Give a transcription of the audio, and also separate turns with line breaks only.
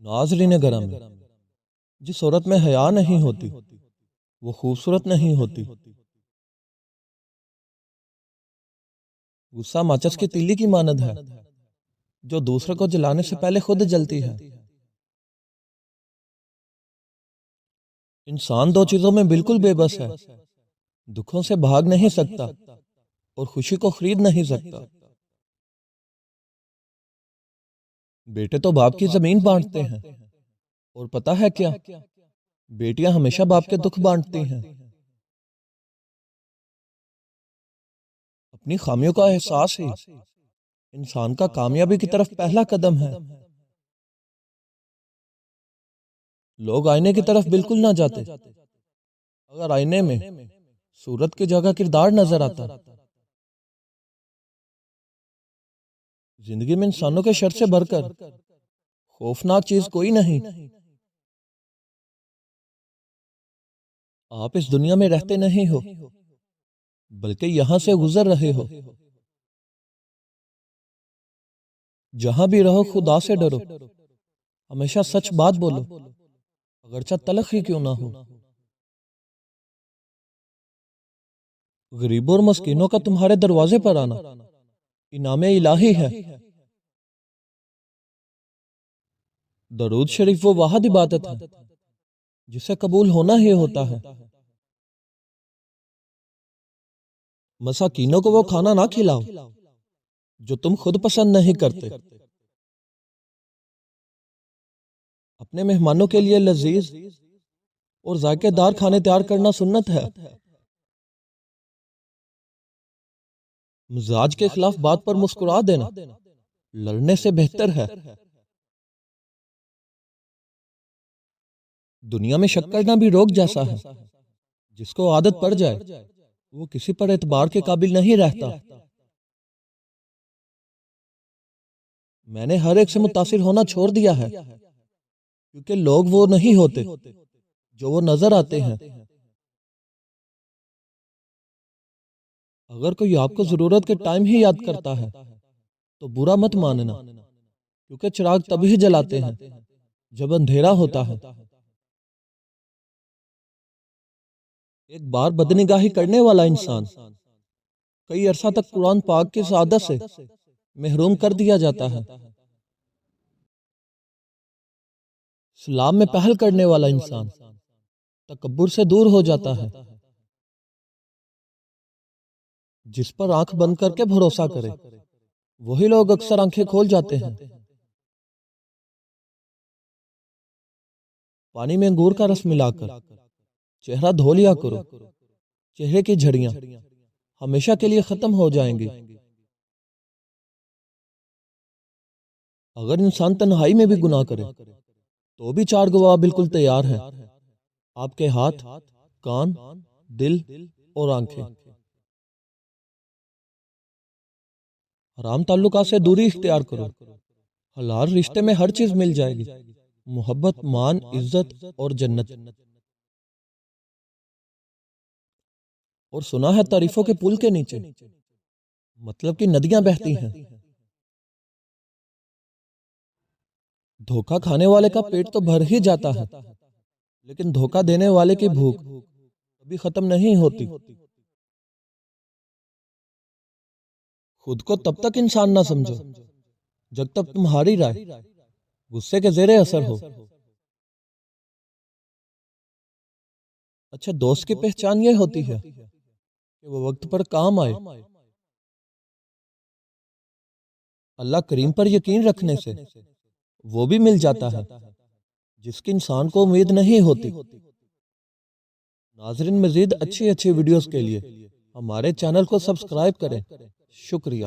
ناظرین گرامی، جس عورت میں حیا نہیں ہوتی وہ خوبصورت نہیں ہوتی۔ غصہ ماچس کی تیلی کی مانند ہے جو دوسرے کو جلانے سے پہلے خود جلتی ہے۔ انسان دو چیزوں میں بالکل بے بس ہے، دکھوں سے بھاگ نہیں سکتا اور خوشی کو خرید نہیں سکتا۔ بیٹے تو باپ کی زمین بانٹتے ہیں، اور پتہ ہے کیا، بیٹیاں ہمیشہ باپ کے دکھ بانٹتی ہیں۔ اپنی خامیوں کا احساس ہی انسان کا کامیابی کی طرف پہلا قدم ہے۔ لوگ آئینے کی طرف بالکل نہ جاتے اگر آئینے میں صورت کی جگہ کردار نظر آتا۔ زندگی میں انسانوں کے شر سے بڑھ کر خوفناک چیز کوئی نہیں۔ آپ اس دنیا میں رہتے نہیں ہو بلکہ یہاں سے گزر رہے ہو۔ جہاں بھی رہو خدا سے ڈرو، ہمیشہ سچ بات بولو اگرچہ تلخ ہی کیوں نہ ہو۔ غریبوں اور مسکینوں کا تمہارے دروازے پر آنا انعام الہی ہے۔ درود شریف وہ واحد عبادت ہے جسے قبول ہونا ہی ہوتا ہے۔ مساکینوں کو وہ کھانا نہ کھلاؤ جو تم خود پسند نہیں کرتے۔ اپنے مہمانوں کے لیے لذیذ اور ذائقے دار کھانے تیار کرنا سنت ہے۔ مزاج کے خلاف بات پر مسکرا دینا لڑنے سے بہتر ہے۔ دنیا میں شک کرنا بھی روگ جیسا ہے، جس کو عادت پڑ جائے وہ کسی پر اعتبار کے قابل نہیں رہتا۔ میں نے ہر ایک سے متاثر ہونا چھوڑ دیا ہے کیونکہ لوگ وہ نہیں ہوتے جو وہ نظر آتے ہیں۔ اگر کوئی آپ کو ضرورت کے ٹائم ہی یاد کرتا ہے تو برا مت ماننا، کیونکہ چراغ تبھی جلاتے ہیں جب اندھیرا ہوتا ہے۔ ایک بار بدنگاہی کرنے والا انسان کئی عرصہ تک قرآن پاک کی سعادت سے محروم کر دیا جاتا ہے۔ اسلام میں پہل کرنے والا انسان تکبر سے دور ہو جاتا ہے۔ جس پر آنکھ بند کر کے بھروسہ کرے وہی لوگ اکثر آنکھیں کھول جاتے ہیں۔ پانی میں انگور کا رس ملا کر چہرہ دھو لیا کرو، چہرے کی جھڑیاں ہمیشہ کے لیے ختم ہو جائیں گی۔ اگر انسان تنہائی میں بھی گناہ کرے تو بھی چار گواہ بالکل تیار ہیں، آپ کے ہاتھ، کان، دل اور آنکھیں۔ حرام تعلقات سے دوری اختیار کرو، حلال رشتے میں ہر چیز مل جائے گی، محبت، مان، عزت اور جنت۔ اور سنا ہے تعریفوں کے پل کے نیچے مطلب کہ ندیاں بہتی ہیں۔ دھوکہ کھانے والے کا پیٹ تو بھر ہی جاتا ہے، لیکن دھوکہ دینے والے کی بھوک کبھی ختم نہیں ہوتی۔ خود کو تب تک انسان نہ سمجھو جب تک تمہاری رائے غصے کے زیر اثر ہو۔ اچھا دوست کی پہچان یہ ہوتی ہے کہ وہ وقت پر کام آئے۔ اللہ کریم پر یقین رکھنے سے وہ بھی مل جاتا ہے جس کی انسان کو امید نہیں ہوتی۔ ناظرین مزید اچھی ویڈیوز کے لیے ہمارے چینل کو سبسکرائب کریں۔ شکریہ۔